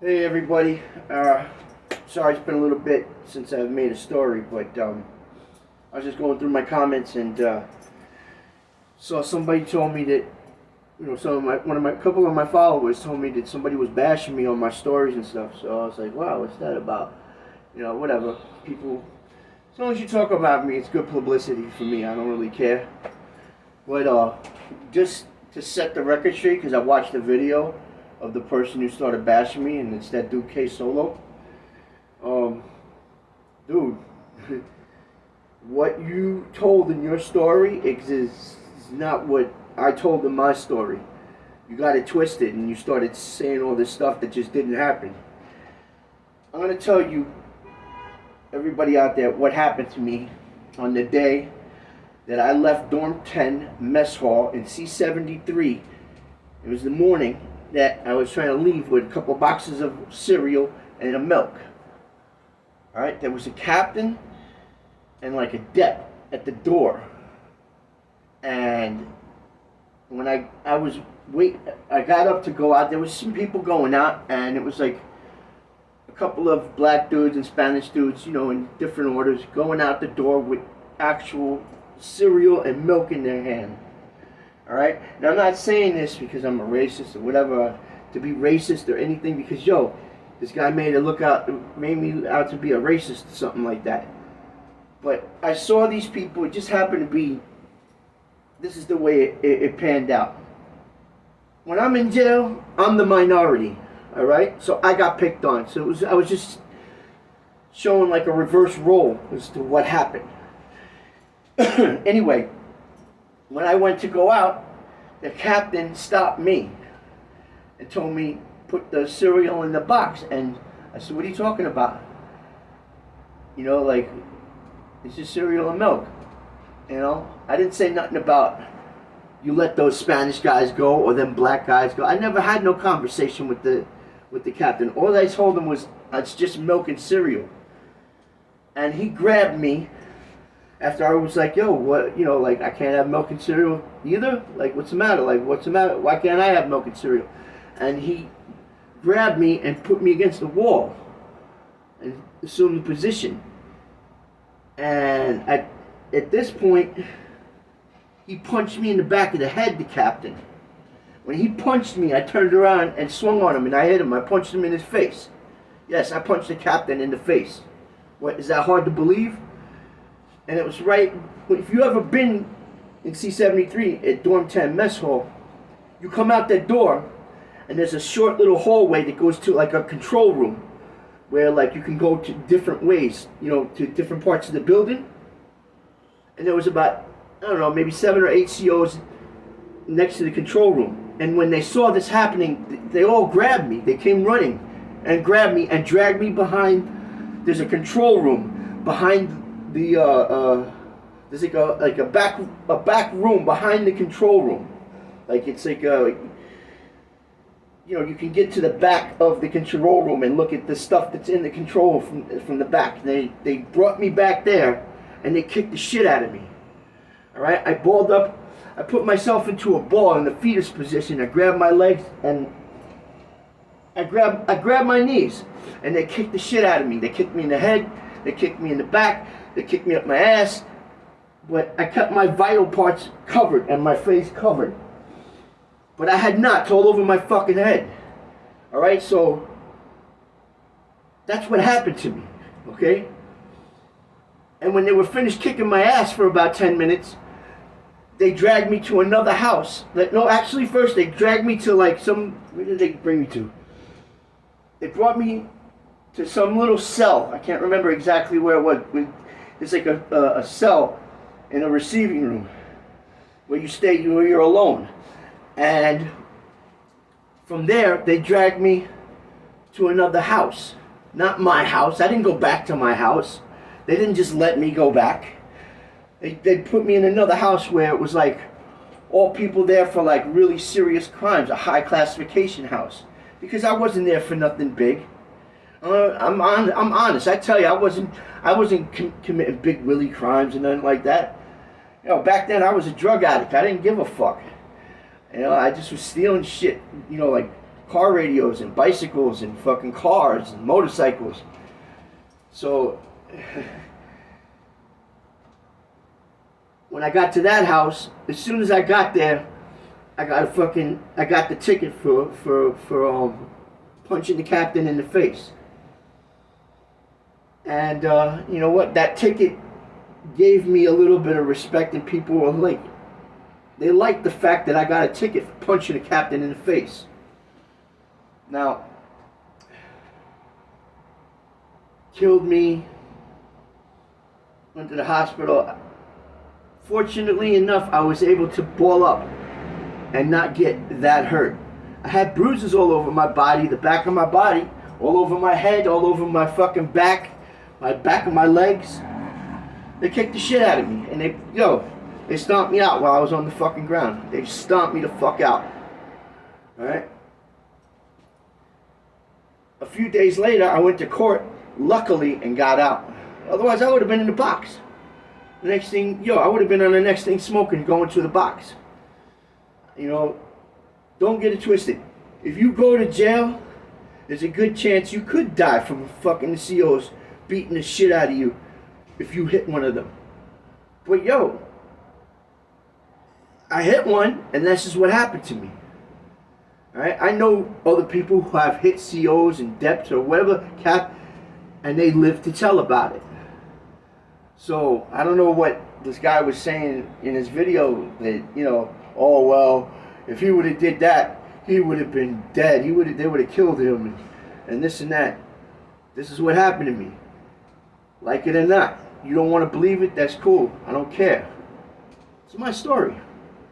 Hey everybody, sorry it's been a little bit since I've made a story, but I was just going through my comments and saw somebody told me that, couple of my followers told me that somebody was bashing me on my stories and stuff, so I was like, wow, what's that about? Whatever, people, as long as you talk about me, it's good publicity for me, I don't really care. But just to set the record straight, because I watched the video of the person who started bashing me, and it's that dude K Solo. Dude, what you told in your story is not what I told in my story. You got it twisted, and you started saying all this stuff that just didn't happen. I'm gonna tell you, everybody out there, what happened to me on the day that I left Dorm 10 Mess Hall in C-73. It was the morning that I was trying to leave with a couple of boxes of cereal and a milk. Alright, there was a captain and like a dep at the door. And when I got up to go out, there was some people going out, and it was like a couple of black dudes and Spanish dudes, in different orders, going out the door with actual cereal and milk in their hand. Alright? Now I'm not saying this because I'm a racist or whatever, to be racist or anything, because this guy made me out to be a racist or something like that. But I saw these people, it just happened to be, this is the way it panned out. When I'm in jail, I'm the minority. Alright? So I got picked on. So I was just showing like a reverse role as to what happened. Anyway, when I went to go out, the captain stopped me and told me, put the cereal in the box. And I said, what are you talking about? It's just cereal and milk. I didn't say nothing about you let those Spanish guys go or them black guys go. I never had no conversation with the captain. All I told him was, it's just milk and cereal. And he grabbed me after I was like, yo, what, I can't have milk and cereal either? Like, what's the matter? Why can't I have milk and cereal? And he grabbed me and put me against the wall and assumed the position. And at this point, he punched me in the back of the head, the captain. When he punched me, I turned around and swung on him, and I hit him. I punched him in his face. Yes, I punched the captain in the face. What, is that hard to believe? And it was right, if you ever been in C-73 at Dorm 10 Mess Hall, you come out that door, and there's a short little hallway that goes to like a control room, where like you can go to different ways, to different parts of the building. And there was about, I don't know, maybe 7 or 8 COs next to the control room. And when they saw this happening, they all grabbed me. They came running and grabbed me and dragged me behind. There's a control room behind there's like a back room behind the control room. Like it's like you can get to the back of the control room and look at the stuff that's in the control from the back. They brought me back there and they kicked the shit out of me. All right, I balled up. I put myself into a ball in the fetus position. I grabbed my legs and I grabbed my knees, and they kicked the shit out of me. They kicked me in the head. They kicked me in the back. They kicked me up my ass. But I kept my vital parts covered and my face covered. But I had knots all over my fucking head. Alright, so that's what happened to me. Okay? And when they were finished kicking my ass for about 10 minutes, they dragged me to another house. First they dragged me to where did they bring me to? They brought me to some little cell. I can't remember exactly where it was. It's like a cell in a receiving room where you stay, where you're alone. And from there, they dragged me to another house. Not my house. I didn't go back to my house. They didn't just let me go back. They put me in another house where it was like all people there for like really serious crimes, a high classification house. Because I wasn't there for nothing big. I'm honest. I tell you, I wasn't committing big willy crimes and nothing like that. Back then I was a drug addict. I didn't give a fuck. I just was stealing shit. Like car radios and bicycles and fucking cars and motorcycles. So when I got to that house, as soon as I got there, I got the ticket for punching the captain in the face. And you know what? That ticket gave me a little bit of respect, and people were like, they liked the fact that I got a ticket for punching the captain in the face. Now, killed me, went to the hospital. Fortunately enough, I was able to ball up and not get that hurt. I had bruises all over my body, the back of my body, all over my head, all over my fucking back of my legs. They kicked the shit out of me, and they stomped me out while I was on the fucking ground. They stomped me the fuck out. Alright? A few days later, I went to court, luckily, and got out. Otherwise, I would have been in the box. The next thing, I would have been on the next thing smoking, going to the box. Don't get it twisted. If you go to jail, there's a good chance you could die from fucking COs beating the shit out of you if you hit one of them. But I hit one, and this is what happened to me. Alright? I know other people who have hit COs and depths or whatever and they live to tell about it. So I don't know what this guy was saying in his video that, oh well, if he would have did that, he would have been dead. They would have killed him and this and that. This is what happened to me. Like it or not. You don't want to believe it, that's cool. I don't care. It's my story.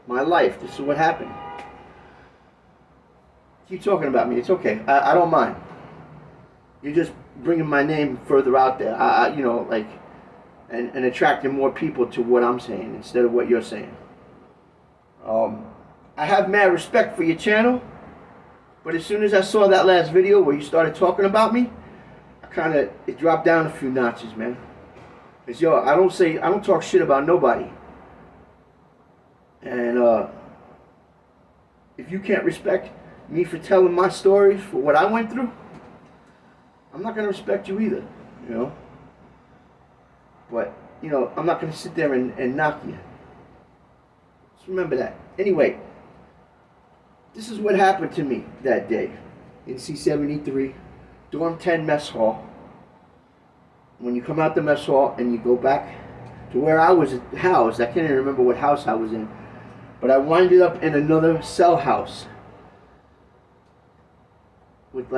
My life. This is what happened. Keep talking about me. It's okay. I don't mind. You're just bringing my name further out there. And attracting more people to what I'm saying instead of what you're saying. I have mad respect for your channel, but as soon as I saw that last video where you started talking about me, it dropped down a few notches, man. Cause I don't talk shit about nobody. And if you can't respect me for telling my stories, for what I went through, I'm not gonna respect you either, But, I'm not going to sit there and knock you. Just remember that. Anyway, this is what happened to me that day in C73, Dorm 10 Mess Hall. When you come out the mess hall and you go back to where I was housed, I can't even remember what house I was in, but I winded up in another cell house with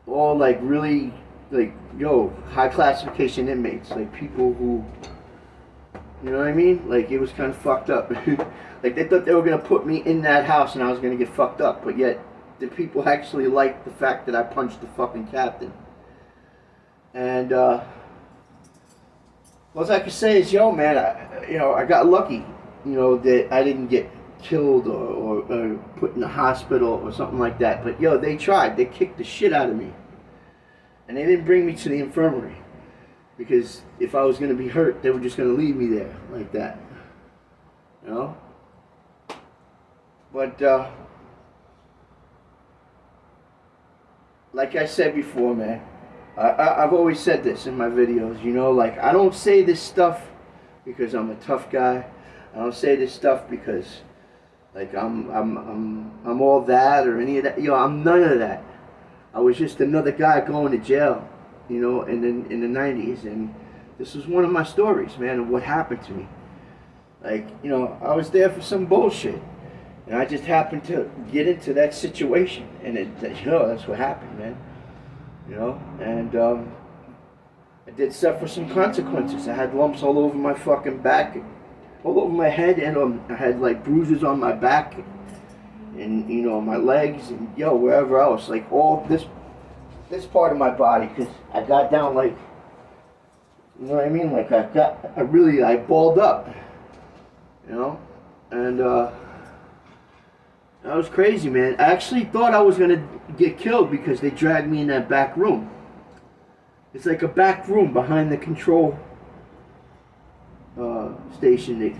all really high classification inmates, people who, you know what I mean? It was kind of fucked up. They thought they were going to put me in that house and I was going to get fucked up, but yet the people actually liked the fact that I punched the fucking captain. And, all I can say is, man, I got lucky, that I didn't get killed or put in the hospital or something like that, but, they tried. They kicked the shit out of me. And they didn't bring me to the infirmary, because if I was going to be hurt, they were just going to leave me there like that. But, like I said before, man, I've always said this in my videos, I don't say this stuff because I'm a tough guy. I don't say this stuff because, I'm all that or any of that. I'm none of that. I was just another guy going to jail, in the 90s, and this was one of my stories, man, of what happened to me. I was there for some bullshit, and I just happened to get into that situation, and that's what happened, man. And I did suffer some consequences. I had lumps all over my fucking back, all over my head, and I had bruises on my back. And my legs and wherever else, all this part of my body, because I got down you know what I mean, I balled up, and that was crazy, man. I actually thought I was gonna get killed because they dragged me in that back room. It's like a back room behind the control station that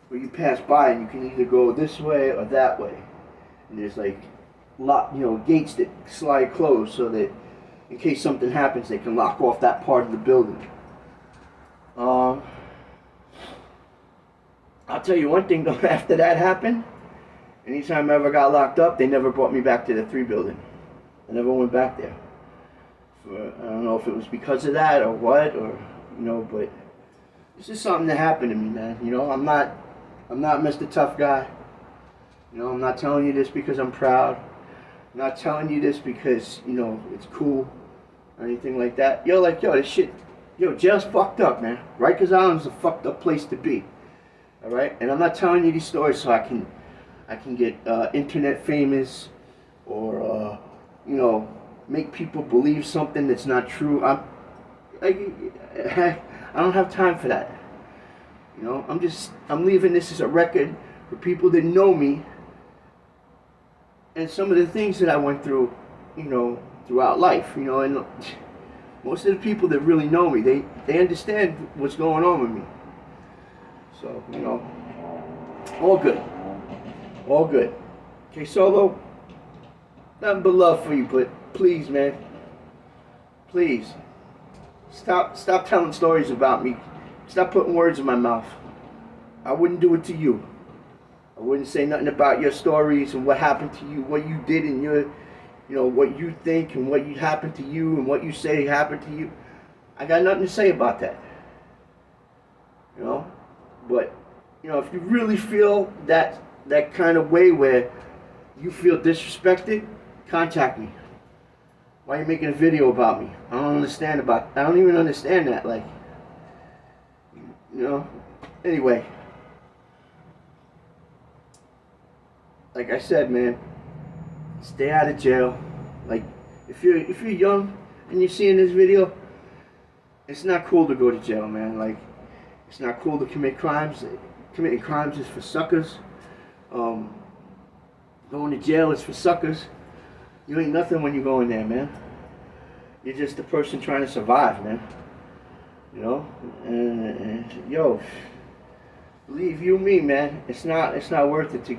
where you pass by and you can either go this way or that way. and there's like gates that slide closed so that in case something happens, they can lock off that part of the building. I'll tell you one thing though. After that happened, anytime I ever got locked up, they never brought me back to the 3 building. I never went back there. I don't know if it was because of that or what, or but it's just something that happened to me, man. I'm not Mr. Tough Guy. I'm not telling you this because I'm proud. I'm not telling you this because it's cool or anything like that. This shit, jail's fucked up, man. Rikers Island's a fucked up place to be. All right, and I'm not telling you these stories so I can get internet famous or make people believe something that's not true. I don't have time for that. I'm leaving this as a record for people that know me and some of the things that I went through, throughout life. And most of the people that really know me, they understand what's going on with me. So, all good. All good. Okay, Solo, nothing but love for you, but please, man, please, stop telling stories about me. Stop putting words in my mouth. I wouldn't do it to you. I wouldn't say nothing about your stories and what happened to you, what you did and your, what you think and what happened to you and what you say happened to you. I got nothing to say about that. But, if you really feel that kind of way where you feel disrespected, contact me. Why are you making a video about me? I don't even understand that, Anyway. Like I said, man, stay out of jail. Like, if you're young and you're seeing this video, it's not cool to go to jail, man. Like, it's not cool to commit crimes. Committing crimes is for suckers. Going to jail is for suckers. You ain't nothing when you go in there, man. You're just a person trying to survive, man. And believe you me, man, it's not worth it to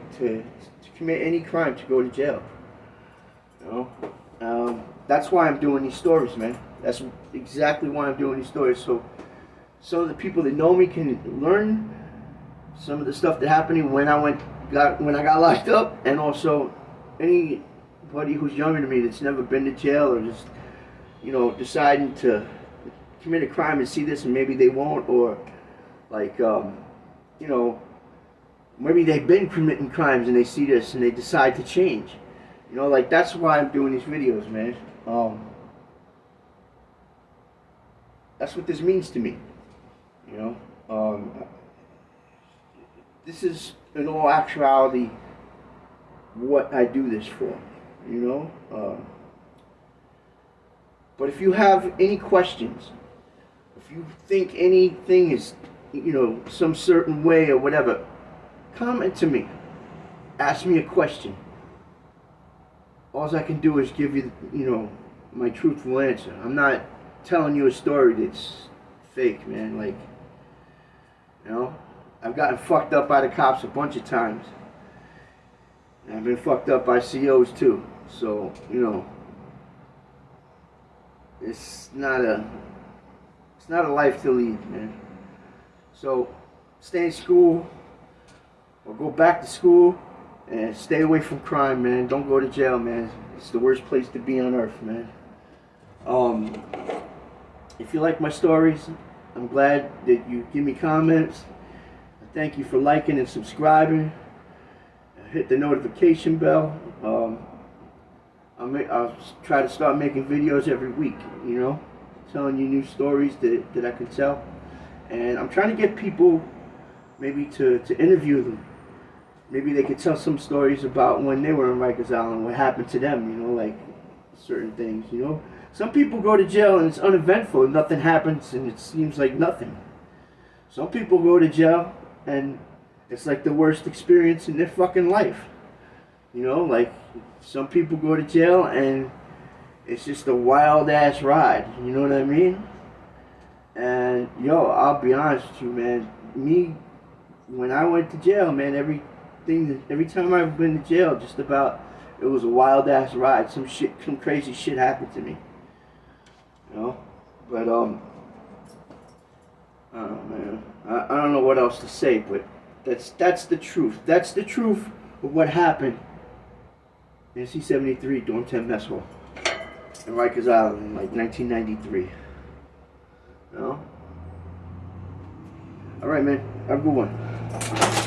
commit any crime to go to jail. That's why I'm doing these stories, man. That's exactly why I'm doing these stories. So some of the people that know me can learn some of the stuff that happened when I got locked up, and also anybody who's younger than me that's never been to jail or just deciding to commit a crime and see this and maybe they won't, or maybe they've been committing crimes and they see this and they decide to change. That's why I'm doing these videos, man. That's what this means to me. This is, in all actuality, what I do this for. But if you have any questions, if you think anything is, some certain way or whatever, comment to me. Ask me a question. All I can do is give you, my truthful answer. I'm not telling you a story that's fake, man. I've gotten fucked up by the cops a bunch of times. And I've been fucked up by COs too. So, it's not a life to lead, man. So, stay in school or go back to school and stay away from crime, man. Don't go to jail, man. It's the worst place to be on earth, man. If you like my stories, I'm glad that you give me comments. I thank you for liking and subscribing. Hit the notification bell. I'll try to start making videos every week, telling you new stories that I can tell. And I'm trying to get people maybe to interview them. Maybe they could tell some stories about when they were in Rikers Island, what happened to them, like certain things, Some people go to jail and it's uneventful and nothing happens and it seems like nothing. Some people go to jail and it's like the worst experience in their fucking life. Some people go to jail and it's just a wild ass ride, you know what I mean? And I'll be honest with you, man, when I went to jail, man, every time I've been to jail, just about, it was a wild ass ride. Some crazy shit happened to me. You know, but oh man, I don't know what else to say, but that's the truth. That's the truth of what happened in C-73 Dorm 10 Mess Hall in Rikers Island in like 1993. You know? All right, man. Have a good one.